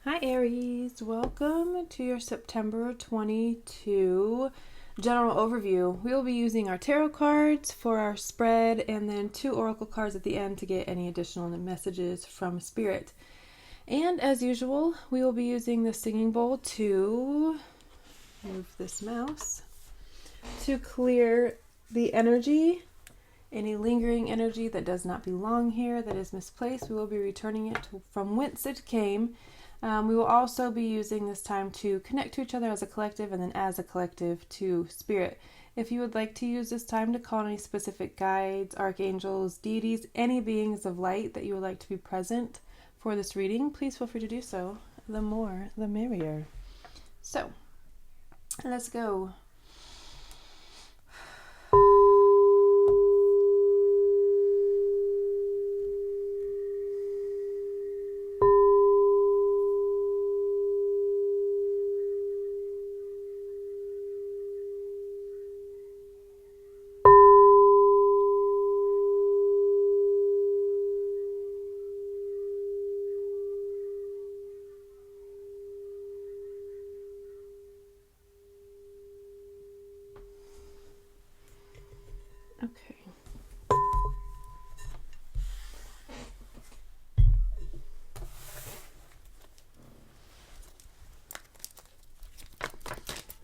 Hi Aries, welcome to your September 22 general overview. We will be using our tarot cards for our spread and then 2 oracle cards at the end to get any additional messages from Spirit. And as usual, we will be using the singing bowl to move this mouse to clear the energy, any lingering energy that does not belong here, that is misplaced. We will be returning it from whence it came. We will also be using this time to connect to each other as a collective and then as a collective to Spirit. If you would like to use this time to call any specific guides, archangels, deities, any beings of light that you would like to be present for this reading, please feel free to do so. The more, the merrier. So, let's go. Okay.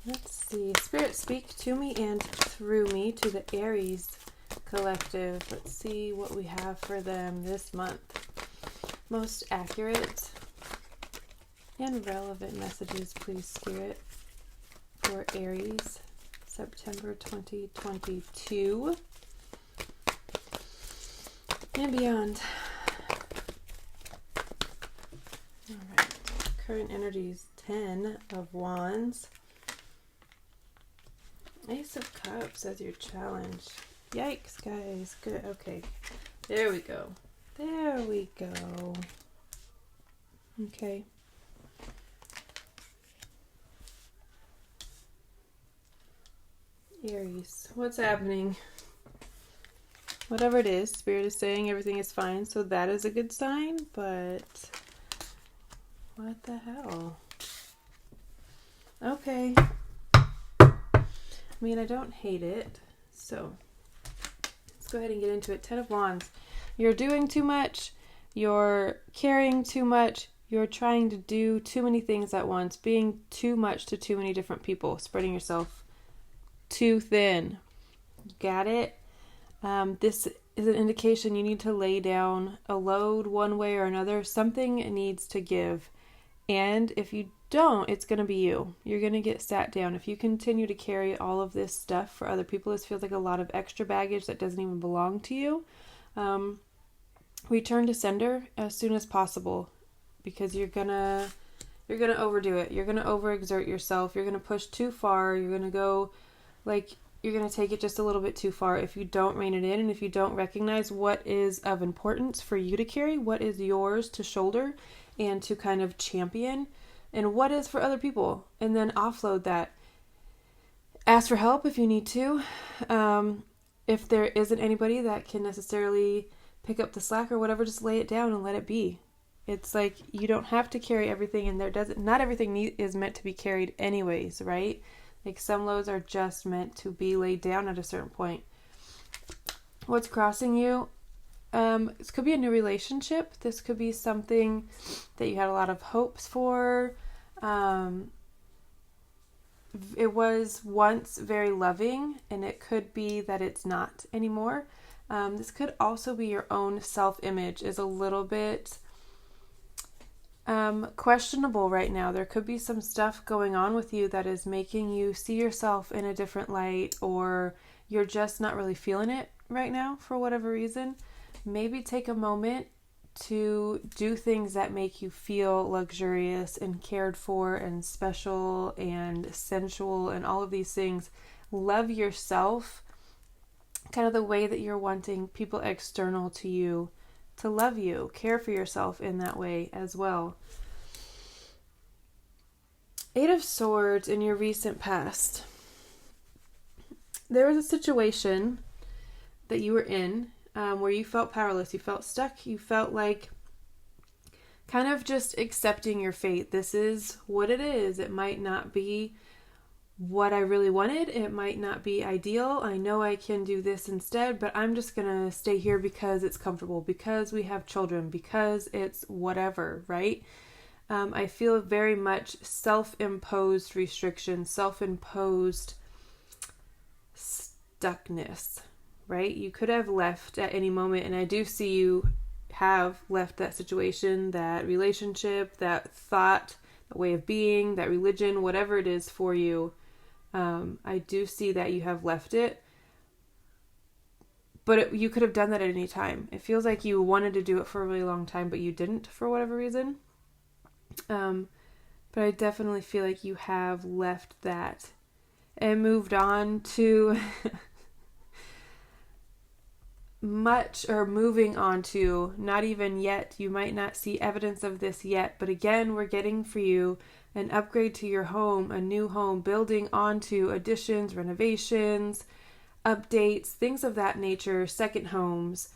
Let's see. Spirit, speak to me and through me to the Aries collective. Let's see what we have for them this month. Most accurate and relevant messages, please, Spirit, for Aries, September 2022 and beyond. All right. Current energies, 10 of Wands. Ace of Cups as your challenge. Yikes, guys. Good. Okay. There we go. There we go. Okay. Aries, what's happening? Whatever it is, Spirit is saying everything is fine, so that is a good sign, but what the hell? Okay. I mean, I don't hate it, so let's go ahead and get into it. 10 of Wands. You're doing too much. You're carrying too much. You're trying to do too many things at once. Being too much to too many different people. Spreading yourself too thin. Got it? This is an indication you need to lay down a load one way or another. Something needs to give. And if you don't, it's going to be you. You're going to get sat down. If you continue to carry all of this stuff for other people, this feels like a lot of extra baggage that doesn't even belong to you. Return to sender as soon as possible, because you're gonna overdo it. You're gonna overexert yourself. You're gonna push too far. You're gonna go, you're gonna take it just a little bit too far if you don't rein it in, and if you don't recognize what is of importance for you to carry, what is yours to shoulder and to kind of champion, and what is for other people, and then offload that. Ask for help if you need to. If there isn't anybody that can necessarily pick up the slack or whatever, just lay it down and let it be. It's like you don't have to carry everything, and not everything is meant to be carried anyways, right? Like some loads are just meant to be laid down at a certain point. What's crossing you? This could be a new relationship. This could be something that you had a lot of hopes for. It was once very loving, and it could be that it's not anymore. This could also be your own self-image is a little bit questionable right now. There could be some stuff going on with you that is making you see yourself in a different light, or you're just not really feeling it right now for whatever reason. Maybe take a moment to do things that make you feel luxurious and cared for and special and sensual and all of these things. Love yourself kind of the way that you're wanting people external to you to love you. Care for yourself in that way as well. 8 of Swords in your recent past. There was a situation that you were in where you felt powerless, you felt stuck, you felt like kind of just accepting your fate. This is what it is. It might not be what I really wanted. It might not be ideal. I know I can do this instead, but I'm just going to stay here because it's comfortable, because we have children, because it's whatever, right? I feel very much self-imposed restrictions, self-imposed stuckness, right? You could have left at any moment, and I do see you have left that situation, that relationship, that thought, that way of being, that religion, whatever it is for you. I do see that you have left it, but you could have done that at any time. It feels like you wanted to do it for a really long time, but you didn't for whatever reason. But I definitely feel like you have left that and moved on to moving on to, not even yet. You might not see evidence of this yet, but again, we're getting for you an upgrade to your home, a new home, building onto additions, renovations, updates, things of that nature, second homes,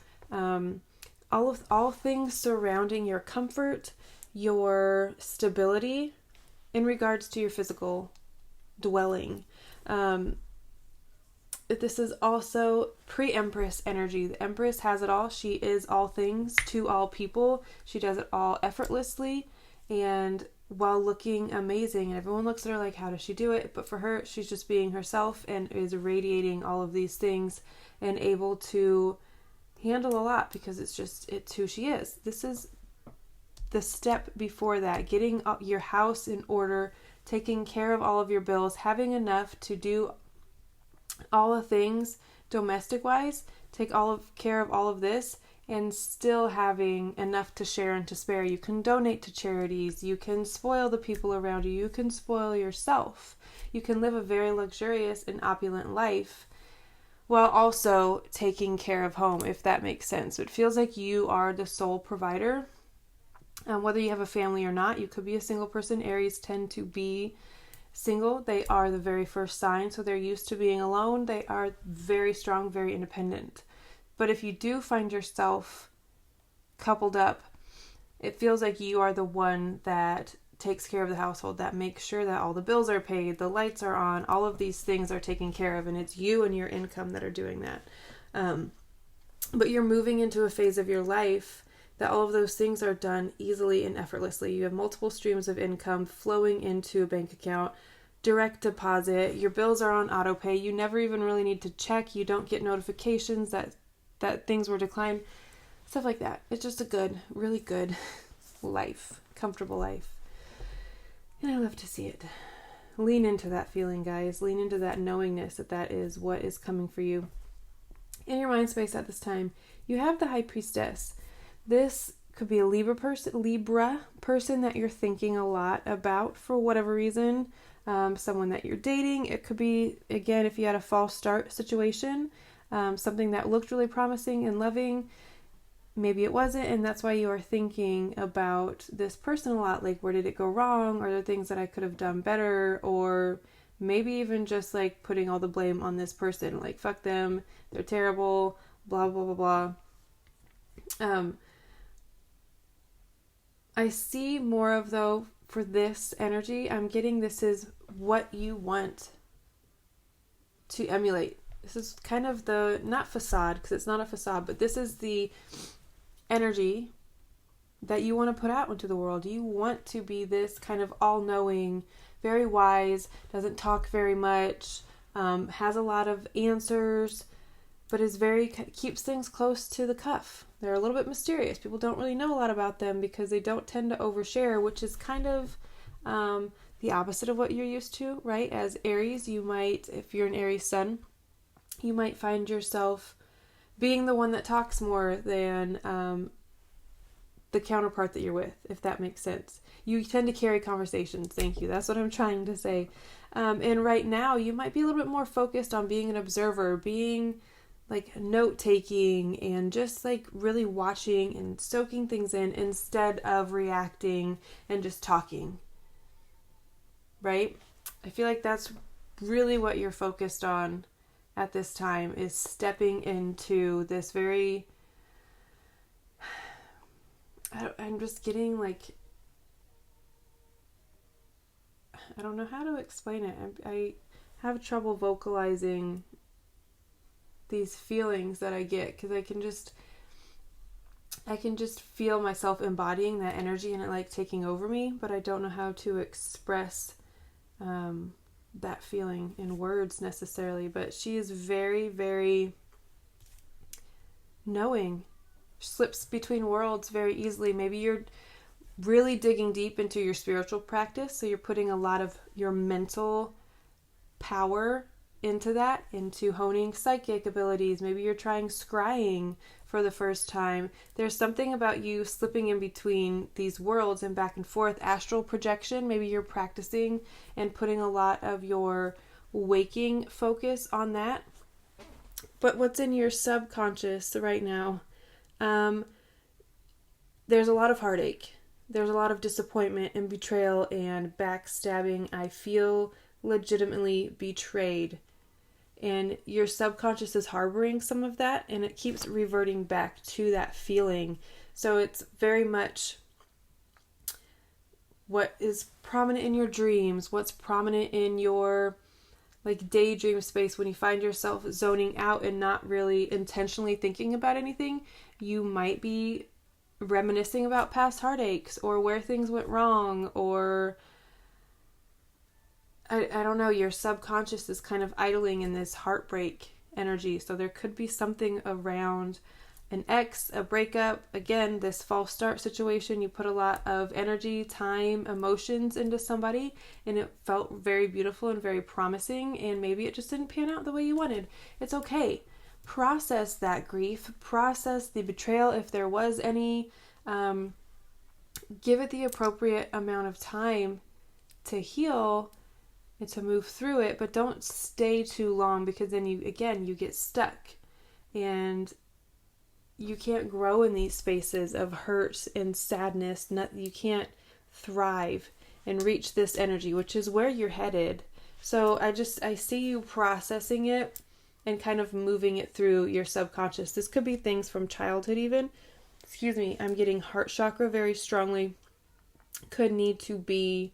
all things surrounding your comfort, your stability in regards to your physical dwelling. This is also pre-Empress energy. The Empress has it all. She is all things to all people. She does it all effortlessly and while looking amazing. And everyone looks at her like, how does she do it? But for her, she's just being herself and is radiating all of these things and able to handle a lot because it's who she is. This is the step before that, getting your house in order, taking care of all of your bills, having enough to do all the things domestic wise, take care of all of this, and still having enough to share and to spare. You can donate to charities, you can spoil the people around you, you can spoil yourself, you can live a very luxurious and opulent life while also taking care of home, if that makes sense. It feels like you are the sole provider. Whether you have a family or not, you could be a single person. Aries tend to be single. They are the very first sign, so they're used to being alone. They are very strong, very independent. But if you do find yourself coupled up, it feels like you are the one that takes care of the household, that makes sure that all the bills are paid, the lights are on, all of these things are taken care of, and it's you and your income that are doing that. But you're moving into a phase of your life that all of those things are done easily and effortlessly. You have multiple streams of income flowing into a bank account, direct deposit, your bills are on auto pay, you never even really need to check, you don't get notifications that things were declined, stuff like that. It's just a really good life, comfortable life. And I love to see it. Lean into that feeling, guys. Lean into that knowingness that is what is coming for you. In your mind space at this time, you have the High Priestess. This could be a Libra person that you're thinking a lot about for whatever reason. Someone that you're dating. It could be, again, if you had a false start situation, something that looked really promising and loving. Maybe it wasn't, and that's why you are thinking about this person a lot. Like, where did it go wrong? Are there things that I could have done better? Or maybe even just like putting all the blame on this person. Like, fuck them. They're terrible. Blah, blah, blah, blah. I see more of, though, for this energy, I'm getting this is what you want to emulate. This is kind of the, not facade, because it's not a facade, but this is the energy that you want to put out into the world. You want to be this kind of all-knowing, very wise, doesn't talk very much, has a lot of answers, but keeps things close to the cuff. They're a little bit mysterious. People don't really know a lot about them because they don't tend to overshare, which is kind of the opposite of what you're used to, right? As Aries, you might, if you're an Aries sun, you might find yourself being the one that talks more than the counterpart that you're with, if that makes sense. You tend to carry conversations. Thank you. That's what I'm trying to say. And right now, you might be a little bit more focused on being an observer, being like note-taking and just like really watching and soaking things in instead of reacting and just talking, right? I feel like that's really what you're focused on at this time, is stepping into this very I'm just getting like, I don't know how to explain it. I have trouble vocalizing these feelings that I get, because I can just feel myself embodying that energy and it like taking over me, but I don't know how to express that feeling in words necessarily. But she is very, very knowing, slips between worlds very easily. Maybe you're really digging deep into your spiritual practice, so you're putting a lot of your mental power into that, into honing psychic abilities. Maybe you're trying scrying for the first time. There's something about you slipping in between these worlds and back and forth. Astral projection, maybe you're practicing and putting a lot of your waking focus on that. But what's in your subconscious right now? There's a lot of heartache. There's a lot of disappointment and betrayal and backstabbing. I feel legitimately betrayed. And your subconscious is harboring some of that, and it keeps reverting back to that feeling. So it's very much what is prominent in your dreams, what's prominent in your like daydream space. When you find yourself zoning out and not really intentionally thinking about anything, you might be reminiscing about past heartaches or where things went wrong, or I don't know, your subconscious is kind of idling in this heartbreak energy. So there could be something around an ex, a breakup, again, this false start situation. You put a lot of energy, time, emotions into somebody, and it felt very beautiful and very promising, and maybe it just didn't pan out the way you wanted. It's okay. Process that grief, process the betrayal if there was any. Give it the appropriate amount of time to heal and to move through it, but don't stay too long, because then you get stuck and you can't grow in these spaces of hurt and sadness. You can't thrive and reach this energy, which is where you're headed. So I see you processing it and kind of moving it through your subconscious. This could be things from childhood even. I'm getting heart chakra very strongly. Could need to be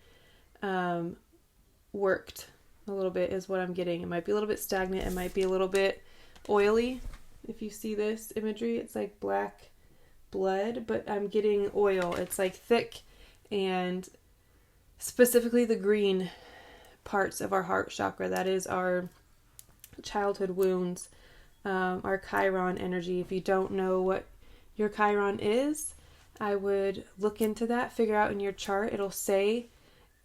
worked a little bit is what I'm getting. It might be a little bit stagnant. It might be a little bit oily. If you see this imagery, it's like black blood, but I'm getting oil. It's like thick, and specifically the green parts of our heart chakra. That is our childhood wounds, our Chiron energy. If you don't know what your Chiron is, I would look into that, figure out in your chart. It'll say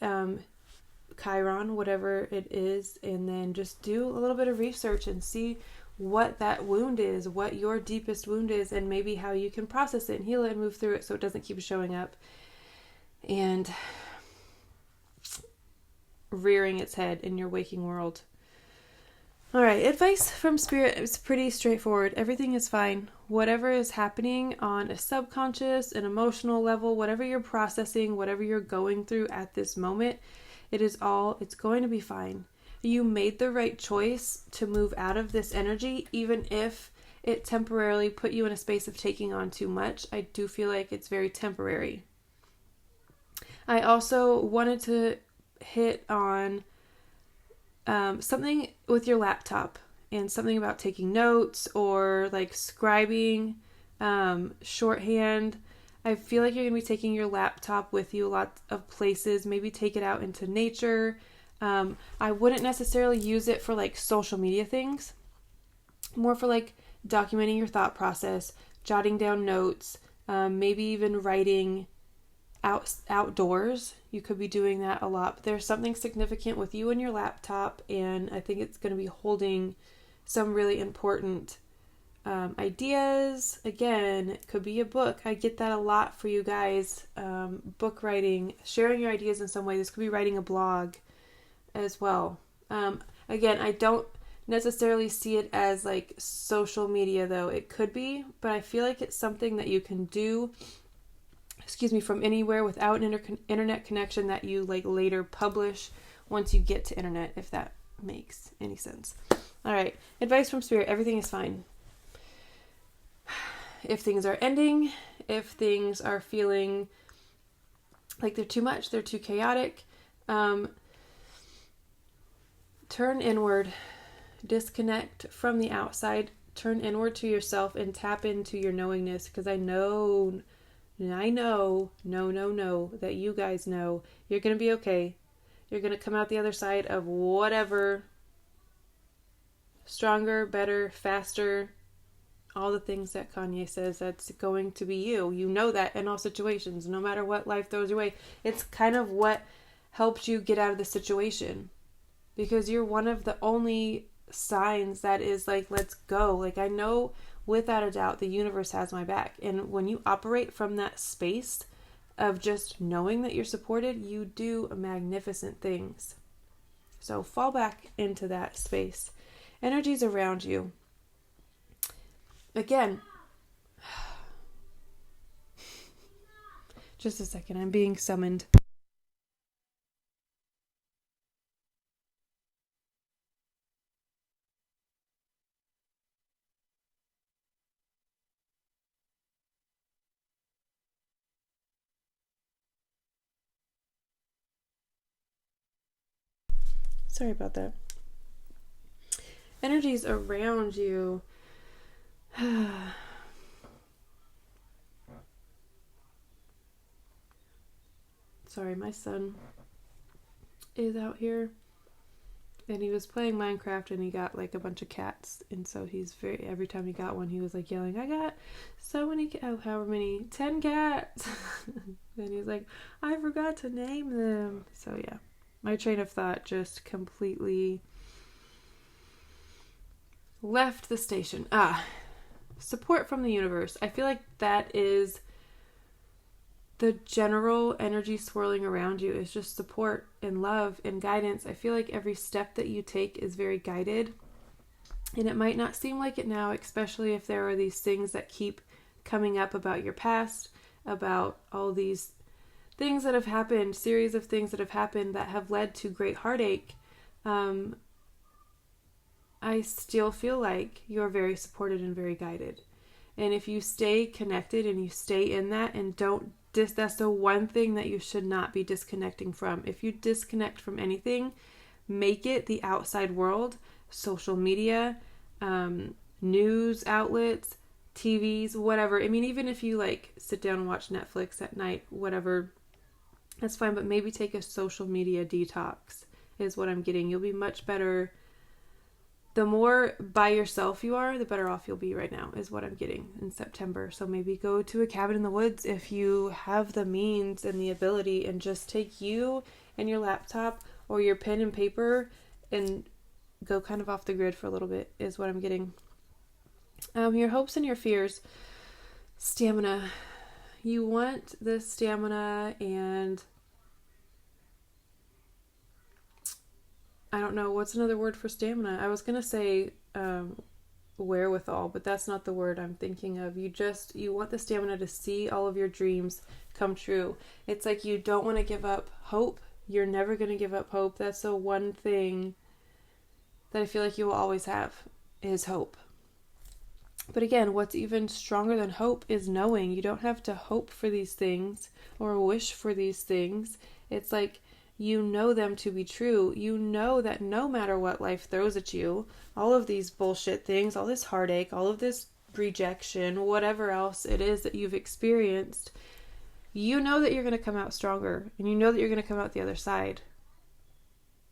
Chiron, whatever it is, and then just do a little bit of research and see what that wound is, what your deepest wound is, and maybe how you can process it and heal it and move through it so it doesn't keep showing up and rearing its head in your waking world. All right, advice from Spirit is pretty straightforward. Everything is fine. Whatever is happening on a subconscious and emotional level, whatever you're processing, whatever you're going through at this moment, it's going to be fine. You made the right choice to move out of this energy, even if it temporarily put you in a space of taking on too much. I do feel like it's very temporary. I also wanted to hit on something with your laptop and something about taking notes or like scribing, shorthand. I feel like you're going to be taking your laptop with you a lot of places. Maybe take it out into nature. I wouldn't necessarily use it for like social media things. More for like documenting your thought process, jotting down notes, maybe even writing outdoors. You could be doing that a lot. But there's something significant with you and your laptop, and I think it's going to be holding some really important ideas. Again, it could be a book. I get that a lot for you guys. Book writing, sharing your ideas in some way. This could be writing a blog as well. Again, I don't necessarily see it as like social media though. It could be, but I feel like it's something that you can do, from anywhere without an internet connection that you like later publish once you get to internet, if that makes any sense. All right, advice from Spirit. Everything is fine. if things are ending, if things are feeling like they're too much, they're too chaotic, turn inward, disconnect from the outside, turn inward to yourself and tap into your knowingness, because I know that you guys know you're going to be okay. You're going to come out the other side of whatever, stronger, better, faster, all the things that Kanye says that's going to be you. You know that in all situations, no matter what life throws your way. It's kind of what helped you get out of the situation, because you're one of the only signs that is like, let's go. Like, I know without a doubt the universe has my back. And when you operate from that space of just knowing that you're supported, you do magnificent things. So fall back into that space. Energies around you. Again, just a second, I'm being summoned. Sorry about that. Energies around you. Sorry, my son is out here and he was playing Minecraft and he got like a bunch of cats, and so he's every time he got one he was like yelling, I got so many however many 10 cats. And he's like, I forgot to name them. So yeah, my train of thought just completely left the station. Support from the universe. I feel like that is the general energy swirling around you, is just support and love and guidance. I feel like every step that you take is very guided, and it might not seem like it now, especially if there are these things that keep coming up about your past, about all these things that have happened, series of things that have happened that have led to great heartache. I still feel like you're very supported and very guided. And if you stay connected and you stay in that and that's the one thing that you should not be disconnecting from. If you disconnect from anything, make it the outside world, social media, news outlets, TVs, whatever. I mean, even if you like sit down and watch Netflix at night, whatever, that's fine. But maybe take a social media detox is what I'm getting. You'll be much better. The more by yourself you are, the better off you'll be right now, is what I'm getting in September. So maybe go to a cabin in the woods if you have the means and the ability, and just take you and your laptop or your pen and paper and go kind of off the grid for a little bit, is what I'm getting. Your hopes and your fears. Stamina. You want the stamina, and I don't know, what's another word for stamina? I was going to say wherewithal, but that's not the word I'm thinking of. You want the stamina to see all of your dreams come true. It's like you don't want to give up hope. You're never going to give up hope. That's the one thing that I feel like you will always have, is hope. But again, what's even stronger than hope is knowing. You don't have to hope for these things or wish for these things. It's like, you know them to be true. You know that no matter what life throws at you, all of these bullshit things, all this heartache, all of this rejection, whatever else it is that you've experienced, you know that you're going to come out stronger, and you know that you're going to come out the other side.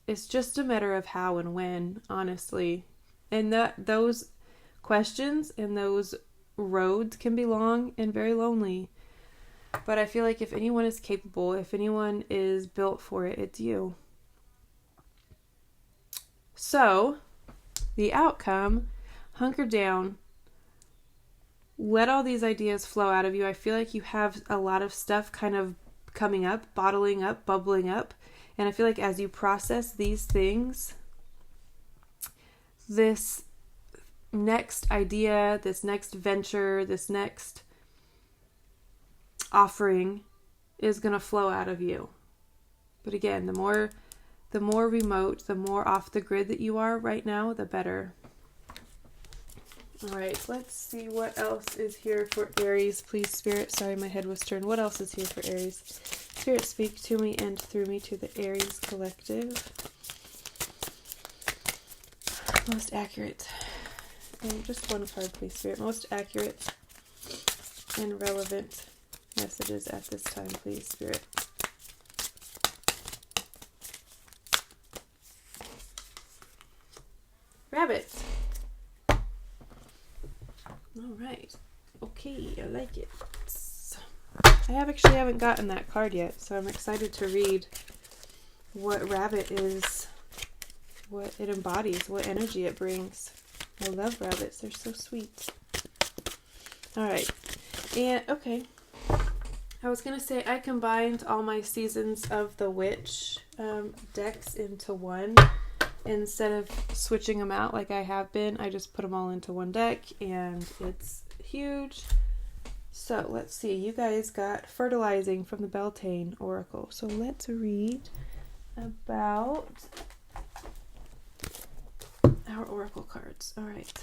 It's just a matter of how and when, honestly. And those questions and those roads can be long and very lonely. But I feel like if anyone is capable, if anyone is built for it, it's you. So, the outcome, hunker down, let all these ideas flow out of you. I feel like you have a lot of stuff kind of coming up, bottling up, bubbling up. And I feel like as you process these things, this next idea, this next venture, this next offering is going to flow out of you. But again, the more remote, the more off the grid that you are right now, the better. All right, let's see what else is here for Aries, please, Spirit. Sorry, my head was turned. What else is here for Aries? Spirit, speak to me and through me to the Aries collective. Most accurate. And just one card, please, Spirit. Most accurate and relevant messages at this time, please, Spirit. Rabbit. All right. Okay, I like it. I haven't gotten that card yet, so I'm excited to read what rabbit is, what it embodies, what energy it brings. I love rabbits. They're so sweet. All right. And, okay. I was going to say I combined all my Seasons of the Witch decks into one. Instead of switching them out like I have been, I just put them all into one deck, and it's huge. So let's see. You guys got Fertilizing from the Beltane Oracle. So let's read about our Oracle cards. All right.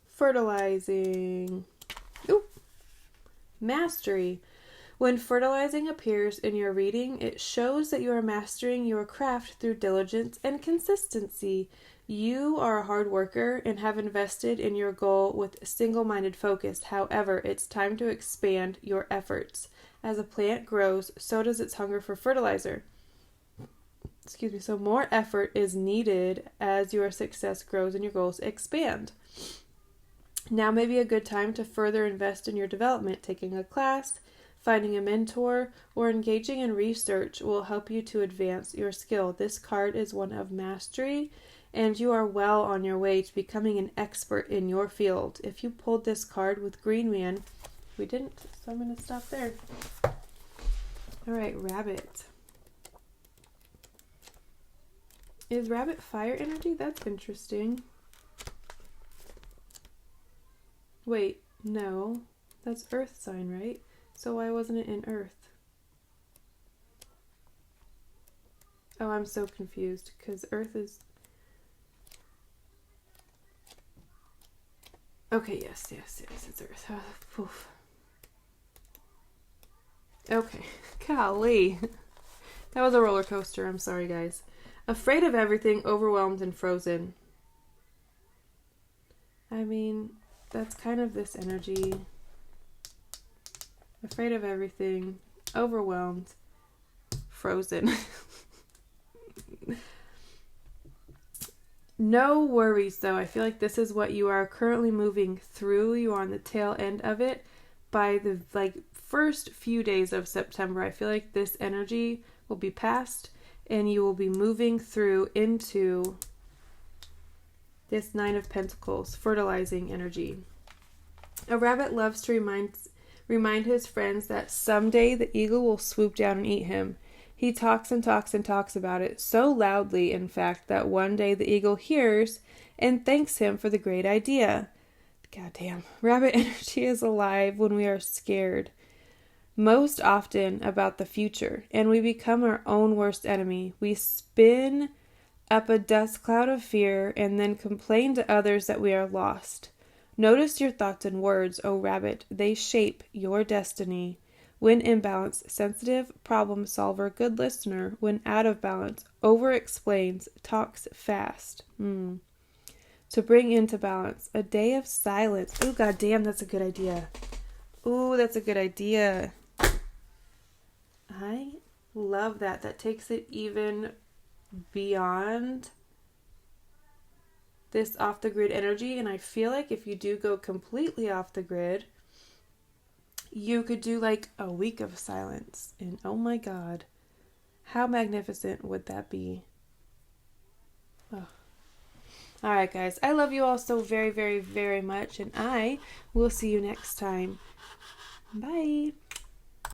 Fertilizing. Ooh. Mastery. When fertilizing appears in your reading, it shows that you are mastering your craft through diligence and consistency. You are a hard worker and have invested in your goal with single-minded focus. However, it's time to expand your efforts. As a plant grows, so does its hunger for fertilizer. So more effort is needed as your success grows and your goals expand. Now may be a good time to further invest in your development. Taking a class, finding a mentor, or engaging in research will help you to advance your skill. This card is one of mastery, and you are well on your way to becoming an expert in your field. If you pulled this card with Green Man, we didn't, so I'm going to stop there. All right, Rabbit. Is Rabbit fire energy? That's interesting. Wait, no. That's Earth sign, right? So why wasn't it in Earth? Oh, I'm so confused because Earth is... Okay, yes, it's Earth. Oof. Okay, golly. That was a roller coaster. I'm sorry, guys. Afraid of everything, overwhelmed, and frozen. I mean, that's kind of this energy. Afraid of everything, overwhelmed, frozen. No worries, though. I feel like this is what you are currently moving through. You are on the tail end of it. By the first few days of September, I feel like this energy will be past, and you will be moving through into this Nine of Pentacles, fertilizing energy. A rabbit loves to remind his friends that someday the eagle will swoop down and eat him. He talks and talks and talks about it, so loudly, in fact, that one day the eagle hears and thanks him for the great idea. Goddamn. Rabbit energy is alive when we are scared, most often about the future, and we become our own worst enemy. We spin up a dust cloud of fear and then complain to others that we are lost. Notice your thoughts and words, O rabbit. They shape your destiny. When in balance, sensitive, problem solver, good listener. When out of balance, over-explains, talks fast. To bring into balance, a day of silence. Ooh, goddamn, that's a good idea. Ooh, that's a good idea. I love that. That takes it even beyond this off-the-grid energy, and I feel like if you do go completely off the grid, you could do like a week of silence, and oh my god, how magnificent would that be? Oh. All right, guys, I love you all so very, very, very much, and I will see you next time. Bye.